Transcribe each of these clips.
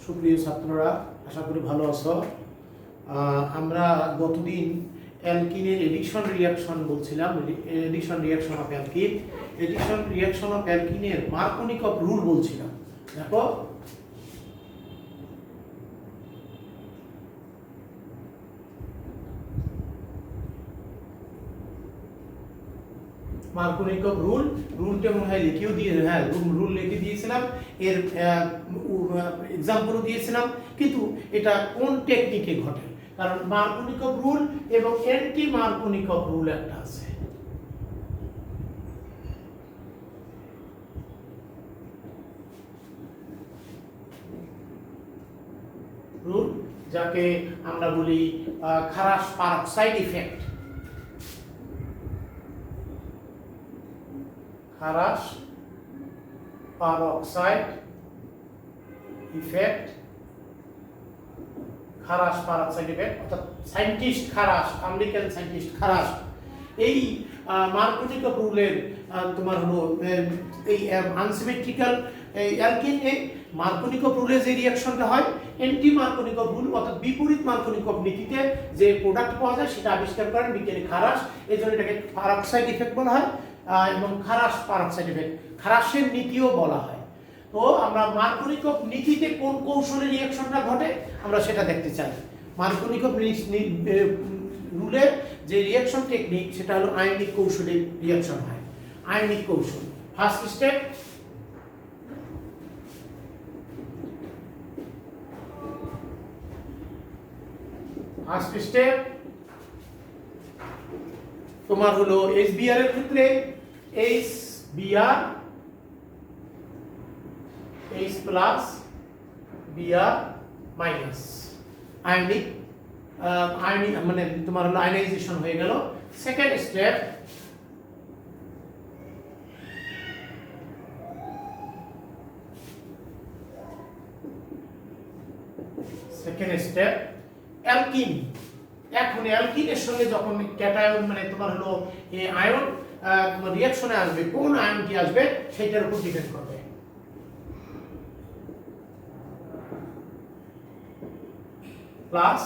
সুপ্রিয় ছাত্ররা, আশা করি ভালো আছো। আমরা গতদিন অ্যালকিনের এডিকশন রিঅ্যাকশন বলছিলাম, addition reaction of alkene, addition reaction of অ্যালকিনের মার্কোনিকভ রুল বলছিলাম। দেখো মার্কোনিকভ রুলটা মনে হয় লিখেও দিয়ে, হ্যাঁ রুল লিখে দিয়েছিলাম, এর এক্সাম্পলও দিয়েছিলাম, কিন্তু এটা কোন টেকনিকে ঘটে, কারণ মার্কোনিকভ রুল এবং অ্যান্টি মার্কোনিকভ রুল একটা আছে। রুল যাকে আমরা বলি Kharasch peroxide effect, Kharasch peroxide effect, Kharasch peroxide effect অর্থাৎ scientist Kharasch, American scientist Kharasch এই মার্কোনিকভ রুলের তোমার হলো এই আনসিমেট্রিক্যাল অ্যালকিন মার্কোনিকভ রুলে যে রিঅ্যাকশনটা হয় অ্যান্টি মার্কোনিকভ রুল অর্থাৎ বিপরীত মার্কোনিকভ নীতিতে যে প্রোডাক্ট পাওয়া যায় সেটা আবিষ্কার করেন বিজ্ঞানী খারাস, এই জন্য এটাকে পারক্সাইড ইফেক্ট বলা হয় এবং খারাস পারক্সাইড ইফেক্ট, খারাসের নীতিও বলা হয়। তো আমরা মার্কোনিকভ নীতিতে কোন কৌশলে রিঅ্যাকশনটা ঘটে আমরা সেটা দেখতে চাই। মার্কোনিকভ রুলের যে রিঅ্যাকশন টেকনিক সেটা হলো আয়নিক কৌশলে রিঅ্যাকশন হয়। আয়নিক কৌশল ফার্স্ট স্টেপ, তোমার হলো HBr এর ক্ষেত্রে HBr H plus Br minus ionic মানে তোমার হলো আয়নাইজেশন হয়ে গেল। Second step, alkyne. এখন অ্যালকিনের সঙ্গে যখন ক্যাটায়ন মানে তোমার হলো আয়ন তোমার রিঅ্যাকশনে আসবে, কোন আয়নটি আসবে সেটার উপর ডিপেন্ড করবে। প্লাস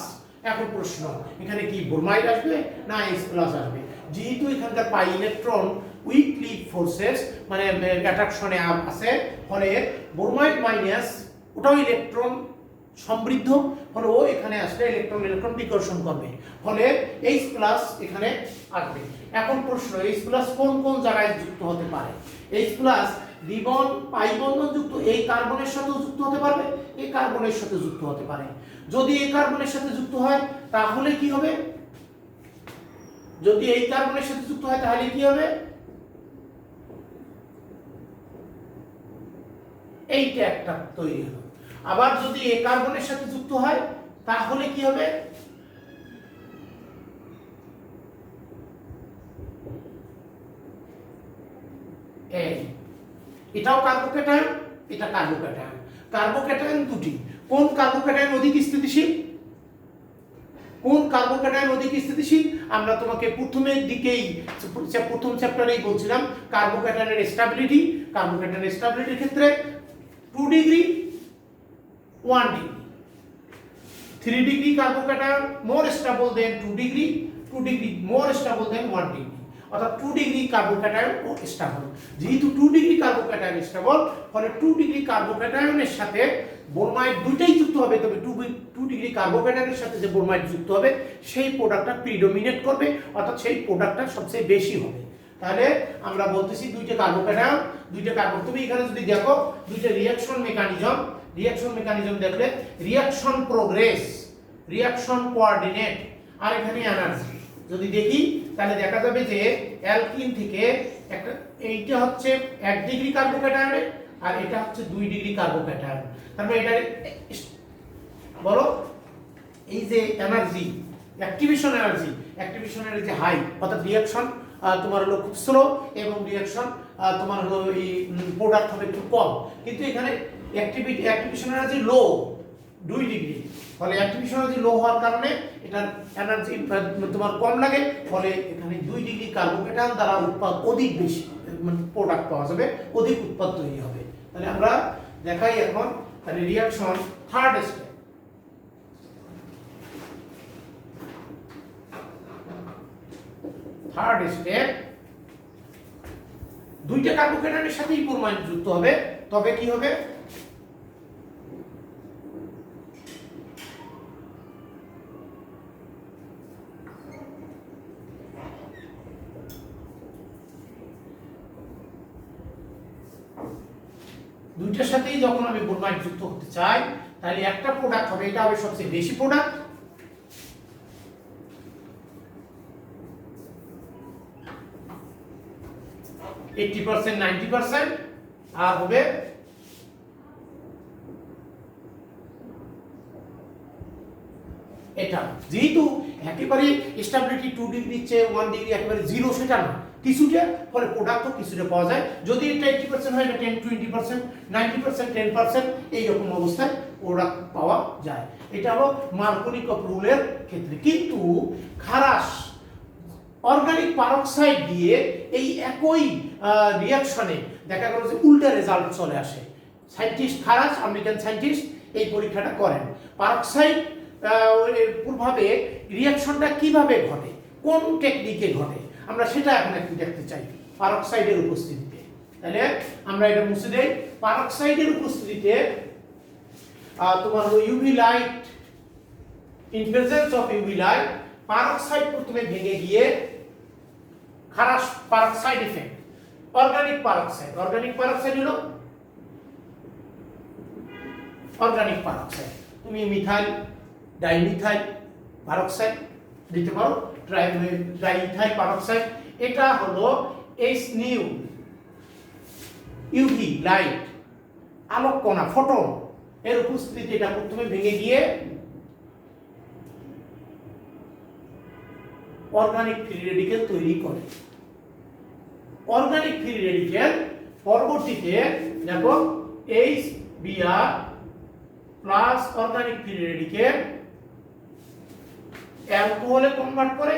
এখন প্রশ্ন, এখানে কি ব্রোমাইড আসবে না H প্লাস আসবে? যেহেতু এখানকার পাই ইলেকট্রন উইকলি ফোর্সেস মানে অ্যাট্রাকশনে আছে, ফলে ব্রোমাইড মাইনাস ওটাও ইলেকট্রন সমৃদ্ধ, ফলে ও এখানে আসলে ইলেকট্রন বিকর্ষণ করবে, ফলে H প্লাস এখানে আসবে। এখন প্রশ্ন, H প্লাস কোন কোন জায়গায় যুক্ত হতে পারে? H প্লাস দ্বিবন পাই বন্ধন যুক্ত এই কার্বনের সাথেও যুক্ত হতে পারবে, এই কার্বনের সাথে যুক্ত হতে পারে। যদি এই কার্বনের সাথে যুক্ত হয় তাহলে কি হবে? যদি এই কার্বনের সাথে যুক্ত হয় তাহলে কি হবে? এইটা একটা তৈরি হলো। আবার যদি এই কার্বনের সাথে যুক্ত হয় তাহলে কি হবে? এই এটাও কার্বোক্যাটায়ন, এটা কার্বোক্যাটায়ন। কার্বোক্যাটায়ন দুটি, কোন কার্বোক্যাটায়ন অধিক স্থিতিশীল? কোন কার্বোক্যাটায়ন অধিক স্থিতিশীল? আমরা তোমাকে প্রথমের দিকেই প্রথম চ্যাপ্টারেই বলছিলাম কার্বোক্যাটায়নের স্টেবিলিটি। কার্বোক্যাটায়নের স্টেবিলিটির ক্ষেত্রে 2 ডিগ্রি 1 ডিগ্রি, 3 ডিগ্রি কার্বোক্যাটায়ন মোর stable then 2 degree, 2 degree more stable then 1 degree, অর্থাৎ 2 ডিগ্রি কার্বোক্যাটায়ন ও স্টেবল। যেহেতু 2 ডিগ্রি কার্বোক্যাটায়ন স্টেবল, ফলে 2 ডিগ্রি কার্বোক্যাটায়নের সাথে ব্রোমাইড দুইটাই যুক্ত হবে, তবে 2 ডিগ্রি কার্বোক্যাটায়নের সাথে যে ব্রোমাইড যুক্ত হবে সেই প্রোডাক্টটা প্রিডোমিনেট করবে, অর্থাৎ সেই প্রোডাক্টটা সবচেয়ে বেশি হবে। তাহলে আমরা বলতেছি দুইটা কার্বোক্যাটায়ন, দুইটা কার্বন। তুমি এখানে যদি দেখো দুইটা রিঅ্যাকশন মেকানিজম দেখলে রিঅ্যাকশন প্রোগ্রেস, রিঅ্যাকশন কোঅর্ডিনেট আর এখানে এনার্জি যদি দেখি তাহলে দেখা যাবে যে অ্যালকিন থেকে একটা এইটা হচ্ছে 1 ডিগ্রি কার্বোক্যাটায়ন আর এটা হচ্ছে 2 ডিগ্রি কার্বোক্যাটায়ন। তারপরে এটা বলো এই যে এনার্জি অ্যাক্টিভেশন এনার্জি হাই, অর্থাৎ রিঅ্যাকশন তোমার হলো খুব স্লো এবং রিঅ্যাকশন তোমার হলো এই প্রোডাক্ট হবে একটু কম, কিন্তু এখানে অ্যাক্টিভেশন এনার্জি লো 2 ডিগ্রি, ফলে অ্যাক্টিভেশন এনার্জি লো হওয়ার কারণে এটার এনার্জি তোমার কম লাগে, ফলে এখানে 2 ডিগ্রি কার্বোক্যাটায়ন দ্বারা উৎপাদ অধিক বেশি প্রোডাক্ট পাওয়া যাবে, অধিক উৎপাদ তৈরি হবে। তাহলে আমরা দেখাই এখন তাহলে reaction third step. Third step, দুইটা কার্বোকেটায়নের সাথেই ব্রোমাইন যুক্ত হবে, তবে কি হবে? দুইটার সাথেই যখন আমি ব্রোমাইড যুক্ত করতে চাই, তাহলে একটা প্রোডাক্ট হবে, এটা হবে সবচেয়ে বেশি প্রোডাক্ট, এইটি 90%, আর হবে এটা। যেহেতু একেবারে স্টেবিলিটি 2 ডিগ্রির চেয়ে 1 ডিগ্রি একেবারে জিরো সেটা না, কিছুটা ফলে প্রোডাক্টও কিছুটা পাওয়া যায়। যদি এটা 80% হয়, এটা 10-20%, 90%, 10% এইরকম অবস্থায় প্রোডাক্ট পাওয়া যায়। এটা হলো মার্কোনিকভ রুলের ক্ষেত্রে। কিন্তু খারাস অর্গানিক পারক্সাইড দিয়ে এই একই রিঅ্যাকশনে দেখা গেল যে উল্টা রেজাল্ট চলে আসে। সায়েন্টিস্ট খারাস, আমেরিকান সায়েন্টিস্ট এই পরীক্ষাটা করেন। পারক্সাইড প্রভাবে রিঅ্যাকশনটা কিভাবে ঘটে, কোন টেকনিকে ঘটে, আমরা সেটা এখন একটু দেখতে চাই পারক্সাইডের উপস্থিতিতে। তাহলে আমরা এটা মুছে দেই। পারক্সাইডের উপস্থিতিতে তোমার হলো UV light, in presence of UV light, peroxide প্রথমে ভেঙে গিয়ে খারাস পারক্সাইড ইফেক্ট, অর্গানিক পারক্সাইড হলো অর্গানিক পারক্সাইড। তুমি মিথাইল, ডাইমিথাইল পারক্সাইড দিতে পারো, ট্রাইমিথাইল পারক্সাইড। এটা হলো এইচ নিউ ইউভি লাইট, আলোক কণা, ফোটন এর উপস্থিতিতে এটা প্রথমে ভেঙে গিয়ে অর্গানিক ফ্রি রেডিকেল তৈরি করে। অর্গানিক ফ্রি রেডিকেল পরবর্তীতে দেখো HBr plus organic free radical অ্যালকোহলে কনভার্ট করে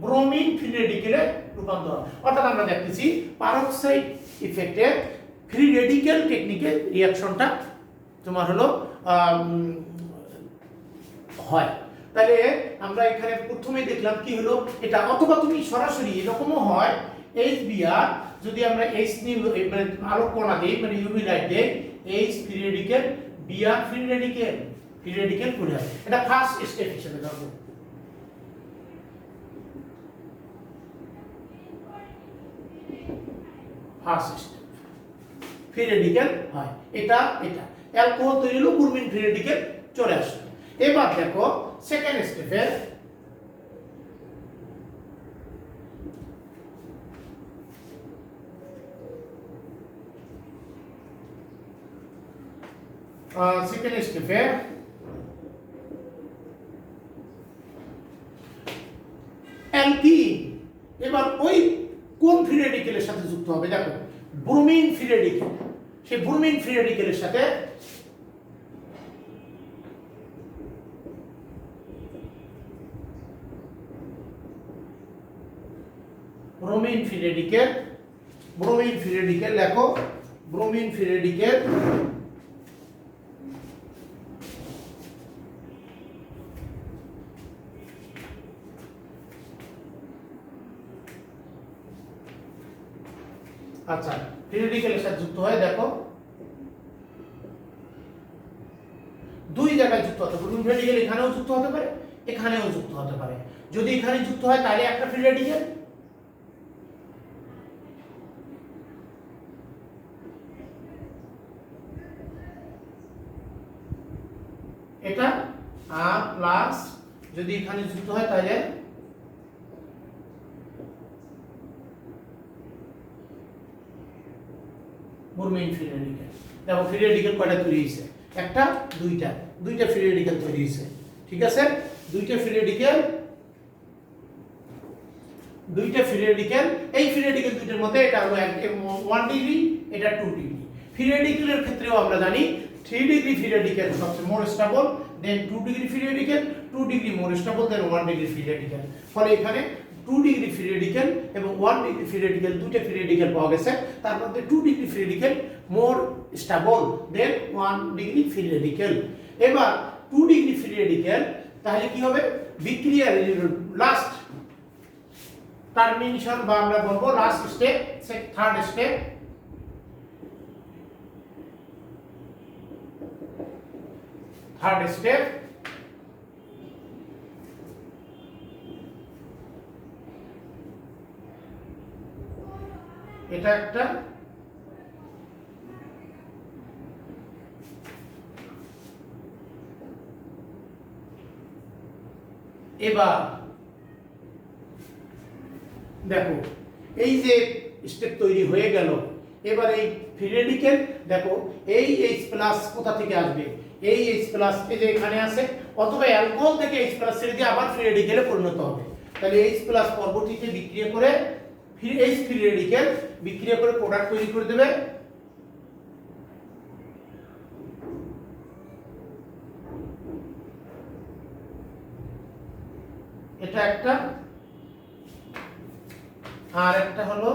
ব্রোমিন ফ্রি রেডিকেলে রূপান্তর। অর্থাৎ আমরা দেখতেছি পারক্সাইড ইফেক্টে ফ্রি রেডিকেল টেকনিকে রিঅ্যাকশনটা তোমার হলো হয়। তাহলে আমরা এখানে প্রথমে দেখলাম কি হলো এটা, অথবা তুমি সরাসরি এরকমও হয় HBr যদি আমরা H নিউ মানে আলোক কণা দেই, মানে ইউভি লাইট দেই, H free radical, Br free radical করে হয়। এটা ফার্স্ট স্টেপ হিসেবে ধরবো। ফার্স্ট স্টেপ ফ্রি রেডিকেল হয়, এটা অ্যালকোহল তৈরি হলো, ব্রোমিন ফ্রি রেডিকেল চলে আসলো। এবার দেখো সেকেন্ড স্টেপে অ্যালকিন এবার ওই কোন ফ্রি রেডিকেলের সাথে যুক্ত হবে? দেখো ব্রোমিন ফ্রি রেডিকেল, সেই ব্রোমিন ফ্রি রেডিকেলের সাথে ব্রোমিন ফ্রি রেডিকেল লেখো, ব্রোমিন ফ্রি রেডিকেল আচ্ছা ফ্রি রেডিকেলের সাথে যুক্ত হয়। দেখো দুই জায়গায় যুক্ত হতে পারে, ব্রোমিন ফ্রি রেডিকেল এখানেও যুক্ত হতে পারে, এখানেও যুক্ত হতে পারে। যদি এখানে যুক্ত হয় তাহলে একটা ফ্রি রেডিকেল, এটা আর প্লাস যদি এখানে যুক্ত হয় তাহলে ব্রোমিন ফ্রি রেডিকেল। দেখো ফ্রি রেডিকেল কয়টা তৈরি হয়েছে? একটা, দুইটা ফ্রি রেডিকেল তৈরি হয়েছে। ঠিক আছে, দুইটা ফ্রি রেডিকেল, এই ফ্রি রেডিকেল দুইটার মধ্যে এটা হলো 1 ডিগ্রি, এটা 2 ডিগ্রি। ফ্রি রেডিকেলের ক্ষেত্রেও আমরা জানি 3 ডিগ্রি ফ্রি রেডিকেল সবচেয়ে more stable, then 2 degree free radical, 2 degree more stable, then 1 degree free radical. ফলে এখানে 2 ডিগ্রি ফ্রি রেডিকেল এবং 1 ডিগ্রি ফ্রি রেডিকেল, দুইটা ফ্রি রেডিকেল পাওয়া গেছে। তার মধ্যে 2 degree free radical more stable than 1 degree free radical। এবার 2 ডিগ্রি ফ্রি রেডিক্যাল, তাহলে কি হবে, বিক্রিয়ার লাস্ট টার্মিনেশন বা আমরা বলবো লাস্ট স্টেপ, থার্ড স্টেপ, এটা একটা এবার দেখো এই যে স্টেপ তৈরি হয়ে গেল, এবার এই ফ্রি রেডিক্যাল দেখো এই H প্লাস কোথা থেকে আসবে, এই H প্লাস এই যে এখানে আছে, অথবা অ্যালকোহল থেকে H প্লাস ছেড়ে দিয়ে আবার ফ্রি রেডিক্যালে পরিণত হবে। তাহলে H প্লাস পরবর্তীতে বিক্রিয়া করে H ফ্রি রেডিক্যাল বিক্রিয়া করে প্রোডাক্ট তৈরি করে দেবে। এটা একটা, আর একটা হলো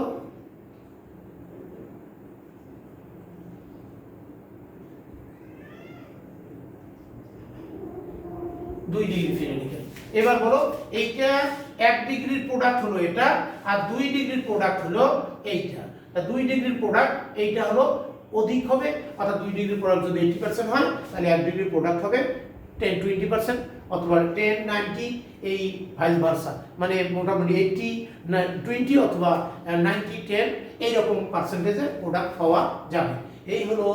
দুই ডিগ্রি ফ্রি রেডিক্যাল। এবার বলো এইটা 1 ডিগ্রির প্রোডাক্ট হলো এটা, আর 2 ডিগ্রির প্রোডাক্ট হলো এইটা। তা 2 ডিগ্রির প্রোডাক্ট এইটা হলো অধিক হবে, অর্থাৎ 2 ডিগ্রির প্রোডাক্ট যদি 80% হয় তাহলে 1 ডিগ্রির প্রোডাক্ট হবে 10-20%, অথবা 10-90, এই ভাইস ভার্সা, মানে মোটামুটি 80-20 অথবা 90-10 এই রকম পার্সেন্টেজে প্রোডাক্ট পাওয়া যাবে। এই হলো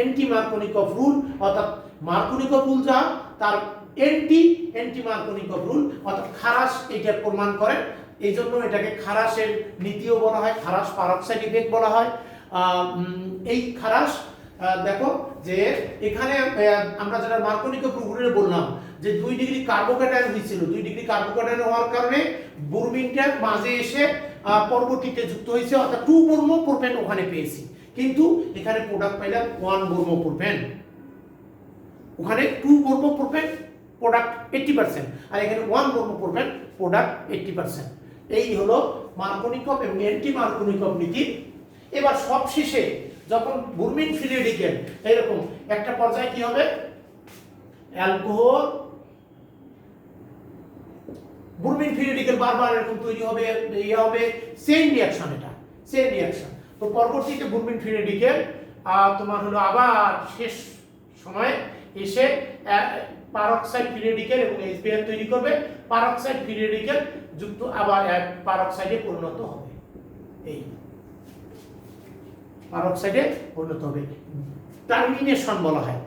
এন্টি মার্কোনিকভ রুল, অর্থাৎ মার্কোনিকভ রুল যা তার এন্টি মার্কোনিকভ রুল, অর্থাৎ খারাস এটা প্রমাণ করে। এই জন্য এটাকে খারাসের নীতিও বলা হয়, খারাস পারক্সাইড ইফেক্ট বলা হয়। এই খারাস দেখো যে এখানে আমরা যেটা মার্কোনিকভ রুলে বললাম যে 2 ডিগ্রি কার্বোক্যাটায়ন হয়েছিল, 2 ডিগ্রি কার্বোক্যাটায়ন হওয়ার কারণে ব্রোমিনটা মাঝে এসে পরবর্তীতে যুক্ত হয়েছে, অর্থাৎ 2 ব্রোমো প্রোপেন ওখানে পেয়েছি, কিন্তু এখানে প্রোডাক্ট পাইলাম 1 ব্রোমো প্রোপেন, ওখানে 2 ব্রোমো প্রোপেন প্রোডাক্ট 80%, আর এখানে 1 ব্রোমো প্রোপেন প্রোডাক্ট 80%। এই হলো মার্কোনিকভ এবং অ্যান্টি মার্কোনিকভ নীতি। এবার সবশেষে যখন ব্রোমিন ফ্রি রেডিক্যাল এরকম একটা পর্যায়ে কি হবে, অ্যালকোহল ব্রোমিন ফ্রি রেডিক্যাল বারবার এরকম তৈরি হবে, ইয়ে হবে, চেইন রিঅ্যাকশন, এটা চেইন রিঅ্যাকশন। তো পরবর্তীতে ব্রোমিন ফ্রি রেডিক্যাল তোমার হলো আবার শেষ সময়ে এসে পারক্সাইড ফ্রি রেডিক্যাল এবং HBr তৈরি করবে, পারক্সাইড ফ্রি রেডিক্যাল যুক্ত আবার পারক্সাইডে পরিণত হবে, এই পারক্সাইডে পরিণত হবে। টার্মিনেশন বলা হয়,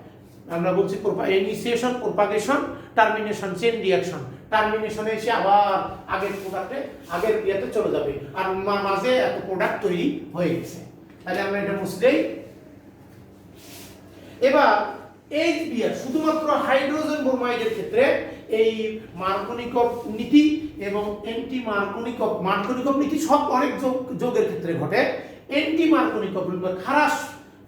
আমরা বলছি initiation, propagation, termination, chain reaction. টার্মিনেশনে এসে আবার আগের প্রোডাক্টে আগের ইয়েতে চলে যাবে, আর মাঝে এত প্রোডাক্ট তৈরি হয়ে গেছে। তাহলে আমরা এটা মুছে দেই। এবার HBr শুধুমাত্র হাইড্রোজেন ব্রোমাইডের ক্ষেত্রে এই মার্কোনিকভ নীতি এবং অ্যান্টি মার্কোনিকভ নীতি সব অনেক যোগের ক্ষেত্রে ঘটে। Anti Markovnikov Kharasch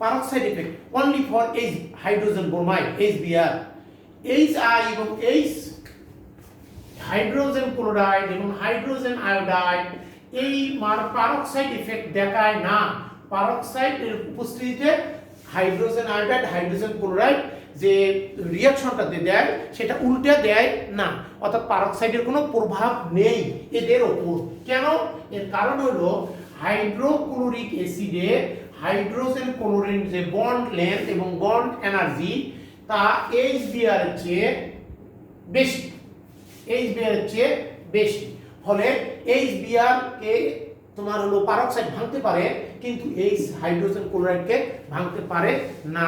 peroxide effect only for এই হাইড্রোজেন ব্রোমাইড HBr। HI এবং H হাইড্রোজেন ক্লোরাইড এবং হাইড্রোজেন আয়োডাইড এই পারক্সাইড ইফেক্ট দেখায় না। পারক্সাইডের উপস্থিতিতে হাইড্রোজেন আয়োডাইড, হাইড্রোজেন ক্লোরাইড যে রিঅ্যাকশনটাতে দেয় সেটা উল্টে দেয় না, অর্থাৎ পারক্সাইডের কোনো প্রভাব নেই এদের ওপর। কেন? এর কারণ হলো হাইড্রোক্লোরিক অ্যাসিডে হাইড্রোজেন ক্লোরিন যে বন্ড লেন্থ এবং বন্ড এনার্জি তা HBr এর চেয়ে বেশি, HBr এর চেয়ে বেশি। ফলে HBr কে তোমার হলো পারক্সাইড ভাঙতে পারে, কিন্তু এই হাইড্রোজেন ক্লোরাইডকে ভাঙতে পারে না।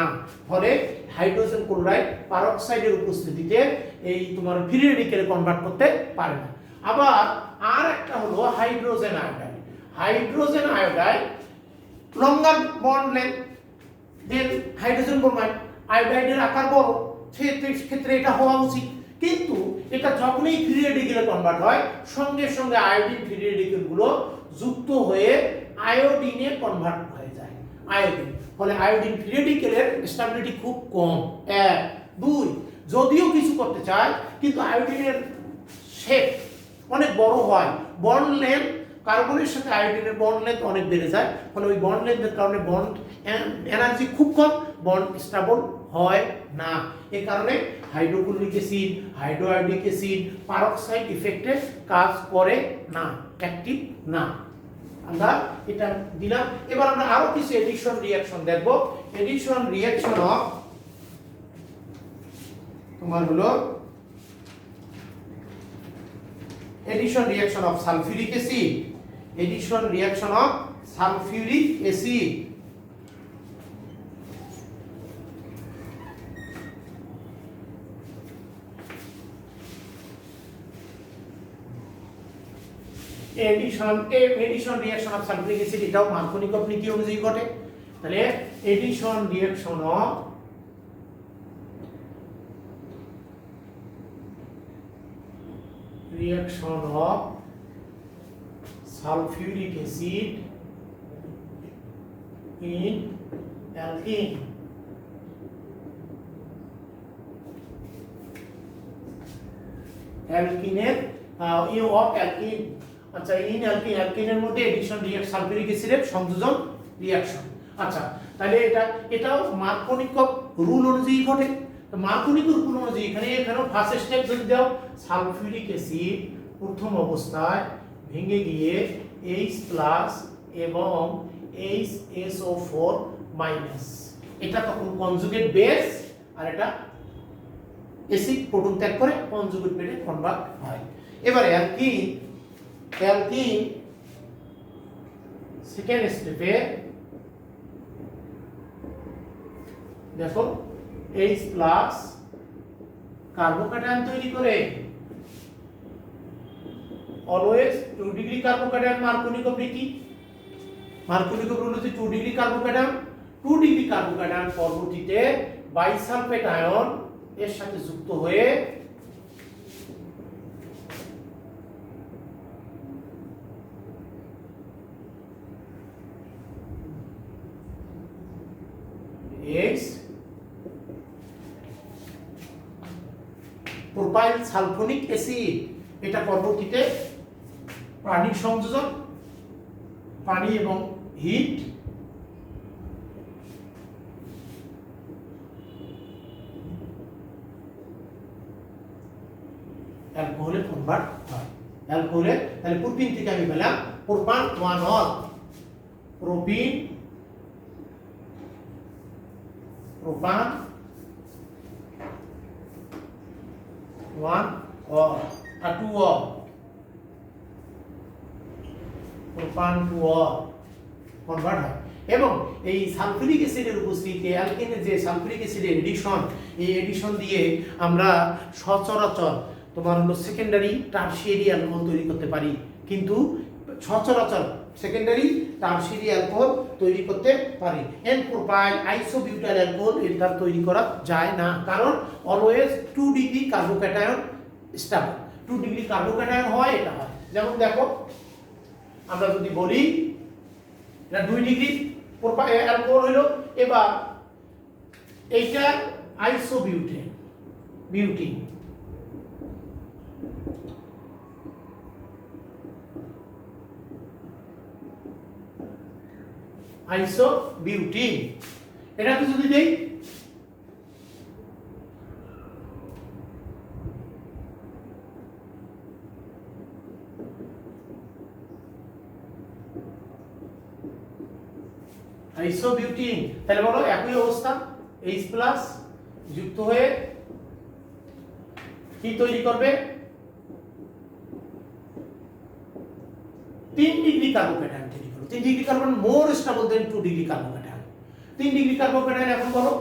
ফলে হাইড্রোজেন ক্লোরাইড পারক্সাইডের উপস্থিতিতে এই তোমার ফ্রি রেডিক্যালে কনভার্ট করতে পারে না। আবার আর একটা হলো হাইড্রোজেন আয়োডাইড। হাইড্রোজেন আয়োডাইড লঙ্গার বন্ড লেন্থ দেন হাইড্রোজেন ব্রোমাইড, আয়োডাইডের আকার বড়, ক্ষেত্রে এটা হওয়া উচিত, কিন্তু এটা যখনই ফ্রি রেডিক্যালে কনভার্ট হয় সঙ্গে সঙ্গে আয়োডিন ফ্রি রেডিক্যালগুলো যুক্ত হয়ে আয়োডিনে কনভার্ট হয়ে যায়, আয়োডিন। ফলে আয়োডিন ফ্রি রেডিক্যালের স্টেবিলিটি খুব কম। 1 2 যদিও কিছু করতে চায় কিন্তু আয়োডিনের শেপ অনেক বড় হয়, বন্ড লেন্থ কার্বনের সাথে আয়োডিনের বন্ড লেন্থ অনেক বেড়ে যায়, ফলে ওই বন্ড লেন্থের কারণে বন্ড এনার্জি খুব কম, বন্ড স্টেবল হয় না। এই কারণে হাইড্রোক্লোরিক অ্যাসিড, হাইড্রোআয়োডিক অ্যাসিড পারক্সাইড ইফেক্টে কাজ করে না, অ্যাক্টিভ না। আমরা এটা দিলাম। এবার আমরা আরো কিছু এডিশন রিঅ্যাকশন দেখব। এডিশন রিঅ্যাকশন অফ তোমার হলো addition reaction of sulfuric acid, addition reaction of sulfuric acid, addition reaction of sulfuric acid এটাও মার্কোনিকভ নীতি অনুযায়ী ঘটে। তাহলে addition reaction of sulfuric acid in alkene, অ্যালকিনের অ্যালকিন, আচ্ছা ইন অ্যালকিন, অ্যালকিনের মধ্যে এডিশন রিঅ্যাকশন সালফিউরিক অ্যাসিডের সংযোজন রিঅ্যাকশন। আচ্ছা তাহলে এটাও মার্কোনিকভ রুল অনুযায়ী ঘটে। তো মার্কোনিকভ রুল অনুযায়ী এখানেও ফার্স্ট স্টেপ যদি দাও, সালফিউরিক অ্যাসিড প্রথম অবস্থায় ভেঙে গিয়ে H+ এবং HSO4-, এটা তখন কনজুগেট বেস, আর এটা অ্যাসিড প্রোটন ত্যাগ করে কনজুগেট বেসে কনভার্ট হয়। এবারে অ্যালকিন সেকেন্ড স্টেপে দেখো H+ কার্বোক্যাটায়ন তৈরি করে, অলওয়েজ 2 ডিগ্রি কার্বোক্যাটায়ন মার্কোনিকভ নীতি, মার্কোনিকভ রুল হচ্ছে 2 ডিগ্রি কার্বোক্যাটায়ন, 2 ডিগ্রি কার্বোক্যাটায়ন পরবর্তীতে বাইসালফেট আয়ন এর সাথে যুক্ত হয়ে প্রোপাইল সালফোনিক অ্যাসিড, এটা পরবর্তীতে পানির সংযোজন, পানি এবং হিট অ্যালকোহলে কনভার্ট হয়। অ্যালকোহলে তাহলে প্রোপিন থেকে আমি পেলাম প্রোপান 1 অল, প্রোপান 1 অল আর 2 অল, প্রোপান 2 অল কনভার্ট হয়। এবং এই সালফিউরিক অ্যাসিডের উপস্থিতিতে অ্যালকেনের যে সালফিউরিক অ্যাসিডের এডিশন, এই এডিশন দিয়ে আমরা সচরাচর তোমার হলো সেকেন্ডারি টারশিয়ারি অ্যালকোহল তৈরি করতে পারি, কিন্তু সচরাচর সেকেন্ডারি টারশিয়ারি অ্যালকোহল তৈরি করতে পারি। এন প্রোপাইল আইসোবিউটাইল অ্যালকোহল এটা তৈরি করা যায় না, কারণ always 2 degree carbocation stable, 2 degree carbocation হয়, এটা হয়। যেমন দেখো আমরা যদি বলি এটা 2 ডিগ্রি প্রোপাইল অ্যালকোহল হলো, এবার এইটা আইসোবিউটেন, বিউটিন, আইসোবিউটিন, এটাকে যদি দেই আইসোবিউটিন, তাহলে বলো একই অবস্থা H+ যুক্ত হয়ে কি তৈরি করবে, 3 ডিগ্রি কার্বোক্যাটায়ন তৈরি করবে। 3 ডিগ্রি কার্বন মোর stable then 2 degree carbocation. 3 degree carbocation এখন বলো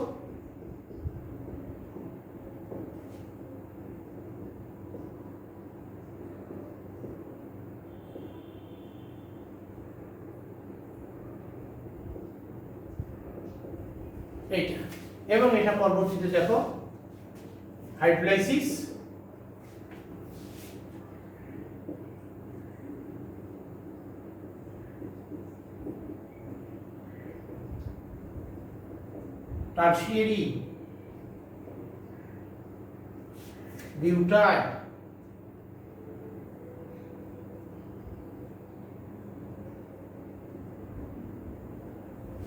এইটা, এবং এটা পরবর্তীতে দেখো hydrolysis, tertiary butyl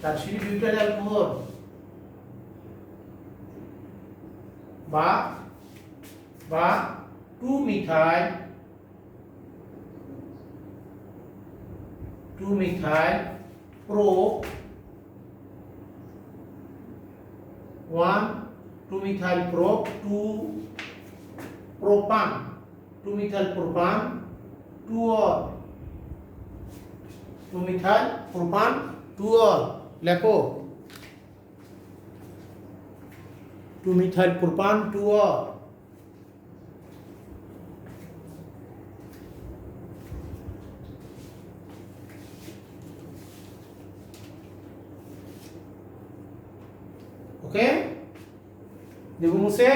tertiary butyl alcohol বা 2-methyl pro 2-methyl pro 2-propan 2-methyl propan 2-ol 2-methyl propan 2-ol লেখো 2-methyl propan 2-ol ওকে দেব মুছে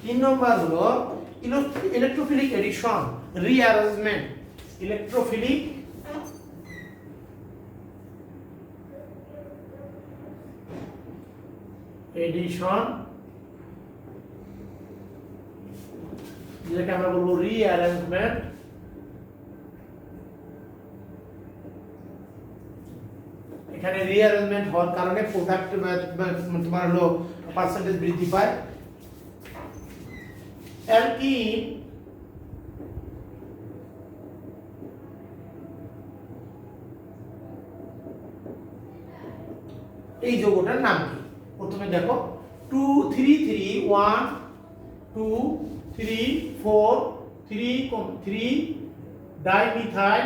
3 নম্বর হলো electrophilic addition rearrangement electrophilic addition যেটাকে আমরা বলবো রিঅ্যারেঞ্জমেন্ট এখানে রিঅ্যারেঞ্জমেন্ট হওয়ার কারণে প্রোডাক্ট তোমার হলো পার্সেন্টেজ বৃদ্ধি পায় অ্যালকিন এই যৌগটার নাম কি প্রথমে দেখো 2 3 3 1 2 3 4 3 dimethyl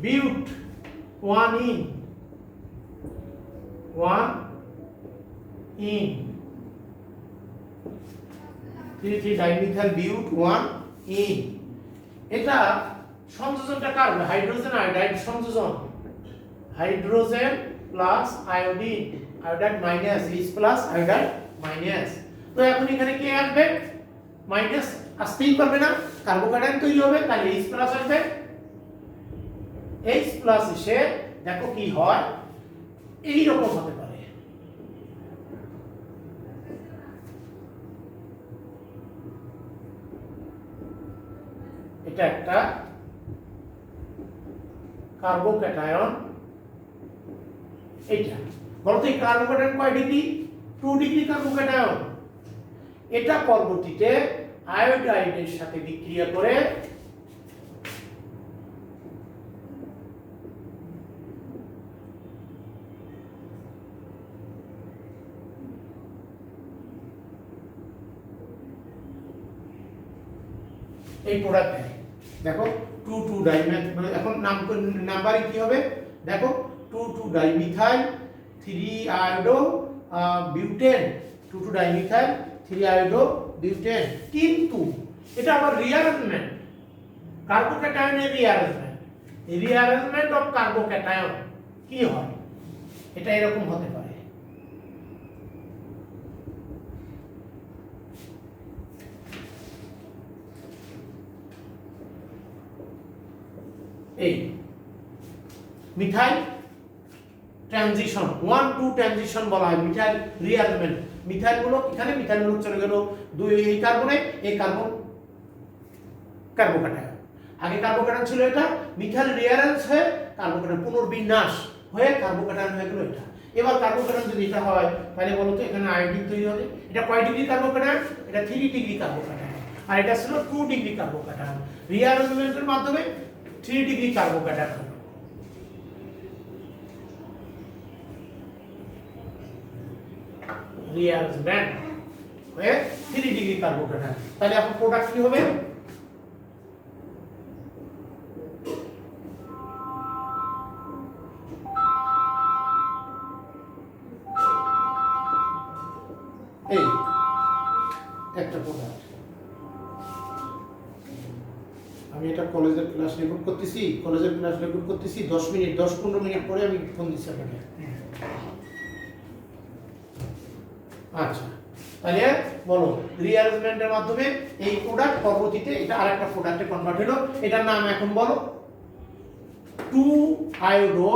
but 1 in 3 dimethyl but 1 in এটা সংযোজনটা কার হাইড্রোজেন আয়োডাইড সংযোজন hydrogen plus iodine iodide minus H plus iodide minus তো এখন এখানে কি আসবে মাইনাস আসতেই পারবে না কার্বোকাটায়ন তৈরি হবে তাহলে H প্লাস আসবে H প্লাস এসে দেখো কি হয় এই রকম হতে পারে এটা একটা কার্বোক্যাটায়ন এইটা বলতে এই কার্বোক্যাটায়ন কয় ডিগ্রি 2 ডিগ্রি কার্বোক্যাটায়ন এটা পরবর্তীতে আয়োডাইডের সাথে বিক্রিয়া করে এই প্রোডাক্ট দেখো 2 ডাইমেথ মানে এখন নাম্বারিং কি হবে দেখো 2 dimethyl 3 iodo butane 2 dimethyl 3 iodo butane কিন্তু এটা আবার রিঅ্যারেঞ্জমেন্ট কার্বোক্যাটায়নের রিঅ্যারেঞ্জমেন্ট অফ কার্বোক্যাটায়ন কি হয় এটা এরকম হতে পারে এই মিথাইল ট্রানজিশন 1-2 ট্রানজিশন বলা হয় মিথাইল রিঅ্যারেঞ্জমেন্ট মিথাইল গুলো এখানে মিথাইল গুলো চলে গেল দুই এই কার্বনে এই কার্বন কার্বোক্যাটায়ন আগে কার্বোক্যাটায়ন ছিল এটা মিথাইল রিঅ্যারেঞ্জ হয়ে কার্বোক্যাটায়ন পুনর্বিন্যাস হয়ে কার্বোক্যাটায়ন হয়ে গেল এটা এবার কার্বোক্যাটায়ন যদি এটা হয় তাহলে বলো তো এখানে আয়োডিন তৈরি হবে এটা কয় ডিগ্রি কার্বোক্যাটায়ন এটা 3 ডিগ্রি কার্বোক্যাটায়ন আর এটা ছিল 2 ডিগ্রি কার্বোক্যাটায়ন রিঅ্যারেঞ্জমেন্টের মাধ্যমে 3 ডিগ্রি কার্বোক্যাটায়ন হলো রিঅ্যারেঞ্জমেন্ট হয়ে 3 ডিগ্রি কার্বোক্যাটায়ন তাহলে এখন প্রোডাক্ট কি হবে এই একটা প্রোডাক্ট আমি এটা কলেজের ক্লাস রেকর্ড করতেছি 10 মিনিট 10-15 মিনিট পরে আমি ফোন দিচ্ছি আপনাকে আচ্ছা তাহলে বলো রিঅ্যারেঞ্জমেন্টের মাধ্যমে এই প্রোডাক্ট পরবর্তীতে এটা আরেকটা প্রোডাক্টে কনভার্ট হলো এটার নাম এখন বলো 2 iodo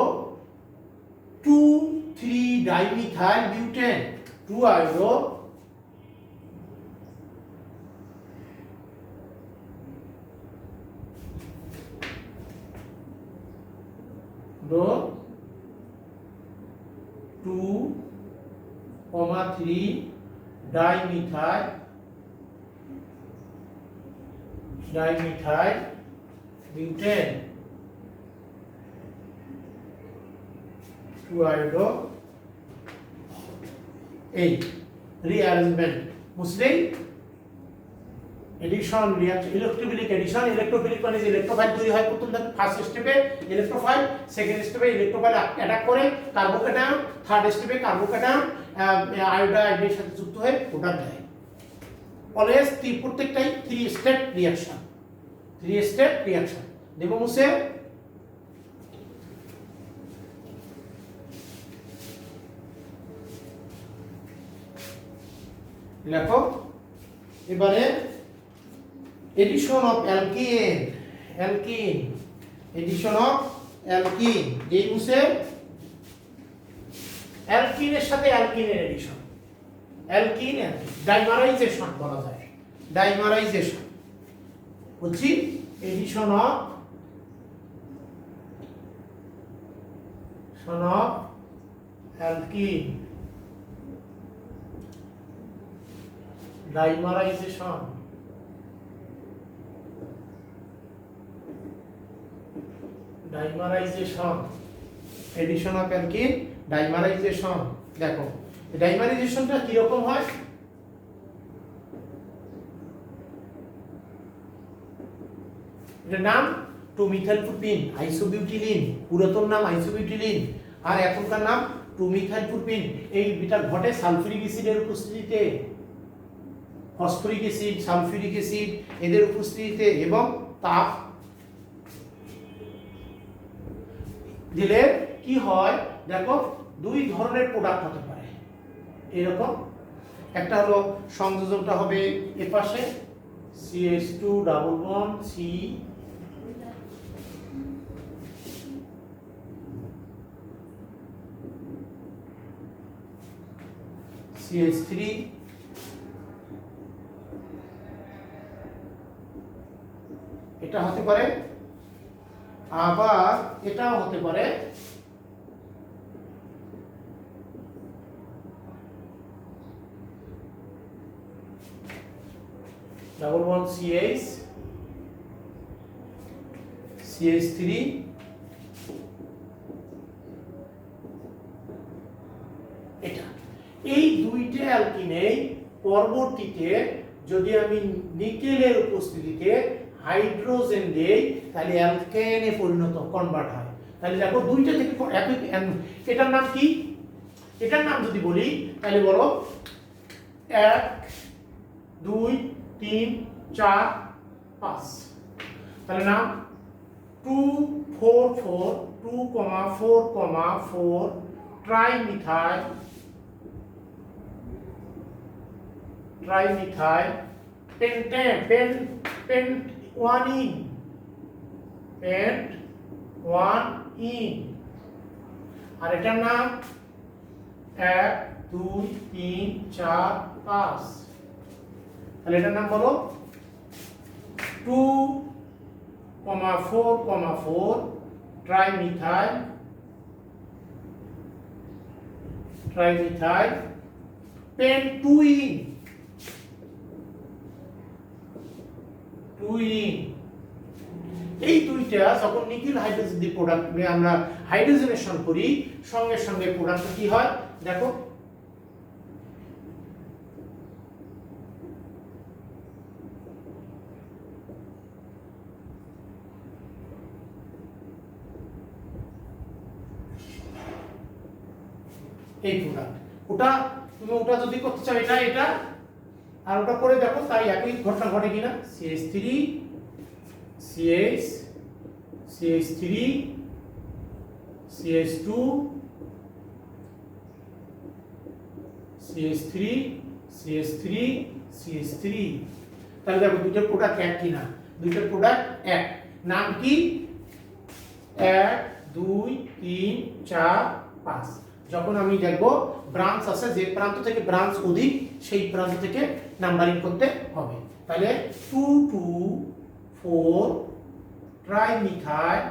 two three dimethyl butane, 2 iodo two three dimethyl butane, 2 iodo 8 rearrangement বুঝলেই addition reaction electrophilic addition electrophilic মানে ইলেকট্রোফাইল তৈরি হয় প্রথম ধাপে first step electrophile second step electrophile attack করে কার্বোক্যাটায়ন থার্ড স্টেপে কার্বোক্যাটায়ন আয়োডাইডের সাথে যুক্ত হয়ে প্রোডাক্ট দেয় অলওয়েজ প্রত্যেকটাই 3 স্টেপ রিঅ্যাকশন দেবো মুছে লেখো এবারে addition of alkyne addition of alkyne এই মুছে অ্যালকিনের সাথে অ্যালকিনের এডিশন অ্যালকিন ডাইমারাইজেশন বলা যায় ডাইমারাইজেশন বলছি addition of alkene dimerization addition of alkene dimerization দেখো ডাইমারাইজেশনটা কি রকম হয় এটার নাম 2-মিথাইলপ্রোপিন আইসোবিউটিলিন পুরাতন নাম আইসোবিউটিলিন আর এখনকার নাম 2-মিথাইলপ্রোপিন এই বিটা ঘটে সালফিউরিক অ্যাসিডের উপস্থিতিতে ফসফরিক অ্যাসিড সালফিউরিক অ্যাসিড এদের উপস্থিতিতে এবং তাপ দিলে কি হয় দেখো দুই ধরনের প্রোডাক্ট হতে পারে এরকম একটা হলো সংযোজনটা হবে এর পাশে CH2 double bond C CH3 এটা হতে পারে আবার এটাও হতে পারে ডাবল বন্ড CH CH3 এটা এই দুইটা অ্যালকিনে পরবর্তীতে যদি আমি নিকেলের উপস্থিতিতে হাইড্রোজেন দেই তাহলে অ্যালকেনে কনভার্ট হয় তাহলে দেখো দুইটা থেকে একই এটার নাম কি এটার নাম যদি বলি তাহলে বলো 1 2 3 4 5 তাহলে নাম 2,4,4 ট্রাইমিথাইল পেন্ট-1-ইন আর এটার নাম 1 2 3 4 5 তাহলে এটার নাম বলো 2,4,4 ট্রাইমিথাইল পেন্ট-2-ইন এই দুইটা যখন নিকেল হাইড্রোজেন দিয়ে প্রোডাক্ট আমরা হাইড্রোজেনেশন করি সঙ্গে সঙ্গে প্রোডাক্টটা কি হয় দেখো এই প্রোডাক্ট ওটা তুমি ওটা যদি করতে চাও এটা আর ওটা করে দেখো তাই একই ঘটনা ঘটে কিনা CH3 CH3 CH2 CH3 CH3 CH3 তাহলে দেখো দুটো প্রোডাক্ট এক কিনা দুটো প্রোডাক্ট এক নাম কি 1 2 3 4 5। যখন আমি দেখব ব্রাঞ্চ আছে, যে প্রান্ত থেকে ব্রাঞ্চ অধিক সেই প্রান্ত থেকে নাম্বারিং করতে হবে। তাহলে 2 2 4 ট্রাইমিথাইল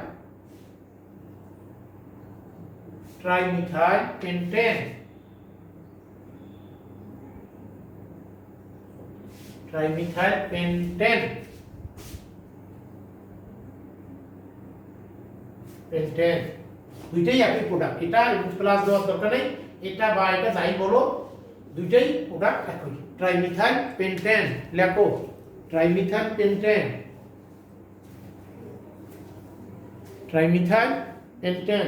পেন্টেন, ট্রাইমিথাইল পেন্টেন, দুইটাই একই প্রোডাক্ট। এটা প্লাস দেওয়ার দরকার নেই, এটা বা এটা যাই বলো দুইটাই প্রোডাক্ট একই। ট্রাইমিথাইল পেন্টেন লেখো, ট্রাইমিথাইল পেন্টেন, ট্রাইমিথাইল পেন্টেন।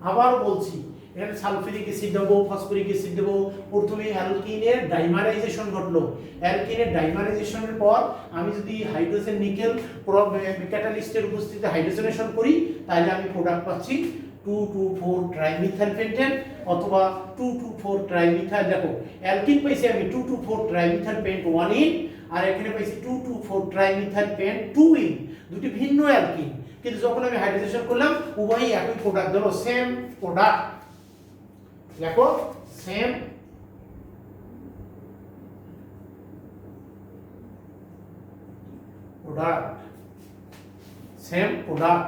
আবার বলছি, এখানে সালফিউরিক অ্যাসিড দেবো, ফসফরিক অ্যাসিড দেবো। প্রথমে অ্যালকিনের ডাইমারাইজেশন ঘটলো, অ্যালকিনের ডাইমারাইজেশনের পর আমি যদি হাইড্রোজেন নিকেল ক্যাটালিস্টের উপস্থিতিতে হাইড্রোজেনেশন করি, তাহলে আমি প্রোডাক্ট পাচ্ছি 2,2,4 ট্রাইমিথাইল পেন্টেন অথবা 2,2,4 ট্রাইমিথাইল। দেখো অ্যালকিন পাইছি আমি 2,2,4 ট্রাইমিথাইল পেন্ট 1 ইন, আর এখানে পাইছি 2,2,4 ট্রাইমিথাইল পেন্ট 2 ইন। দুটি ভিন্ন অ্যালকিন, কিন্তু যখন আমি হাইড্রোজেনেশন করলাম উভয়ই একই প্রোডাক্ট দিল, সেম প্রোডাক্ট। দেখো সেম প্রোডাক্ট, সেম প্রোডাক্ট।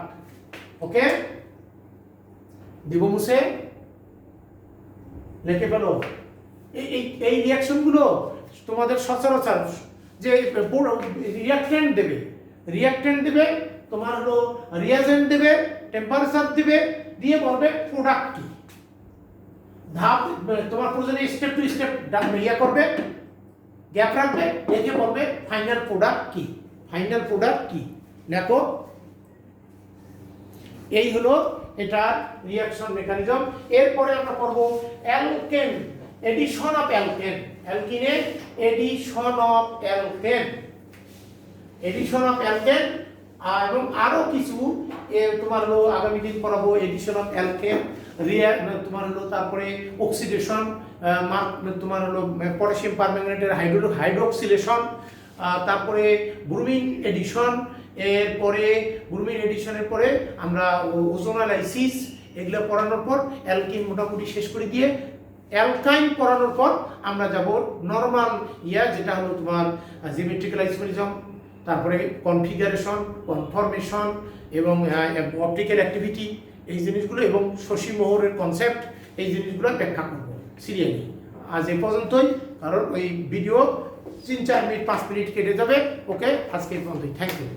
ওকে, দিব মুছে লিখে ফেলো। এই রিঅ্যাকশনগুলো তোমাদের সচরাচর যে রিঅ্যাকট্যান্ট দেবে, তোমার হলো রিয়াজেন্ট দেবে, টেম্পারেচার দিবে, দিয়ে বলবে প্রোডাক্ট কি। ধাপ তোমার প্রয়োজনে স্টেপ টু স্টেপ ইয়া করবে, গ্যাপ রাখবে, লিখে বলবে ফাইনাল প্রোডাক্ট কি, ফাইনাল প্রোডাক্ট কি। দেখো এই হলো এটা রিঅ্যাকশন মেকানিজম। এরপরে আমরা করব অ্যালকেন, এডিশন অফ অ্যালকেন, অ্যালকিনে addition of alkane, addition of alkane. এবং আরো কিছু তোমার হলো আগামী দিন পড়াবো এডিশন অফ অ্যালকেন, তোমার হলো তারপরে অক্সিডেশন, তোমার হলো পটাশিয়াম পারম্যাঙ্গানেটের হাইড্রোক্সিলেশন, তারপরে ব্রোমিন এডিশন, এরপরে ব্রোমিন এডিশনের পরে আমরা ওজোনালাইসিস, এগুলো পড়ানোর পর অ্যালকিন মোটামুটি শেষ করে দিয়ে অ্যালকাইন পড়ানোর পর আমরা যাব নরমাল যেটা হলো তোমার জিওমেট্রিক্যাল আইসোমেরিজম, তারপরে কনফিগারেশন, কনফরমেশন এবং অপটিক্যাল অ্যাক্টিভিটি, এই জিনিসগুলো এবং শশী মোহরের কনসেপ্ট, এই জিনিসগুলো ব্যাখ্যা করব সিরিয়ালি। আজ এ পর্যন্তই, কারণ ওই ভিডিও 3-4 মিনিট 5 মিনিট কেটে যাবে। ওকে, আজকে এই পর্যন্তই, থ্যাংক ইউ।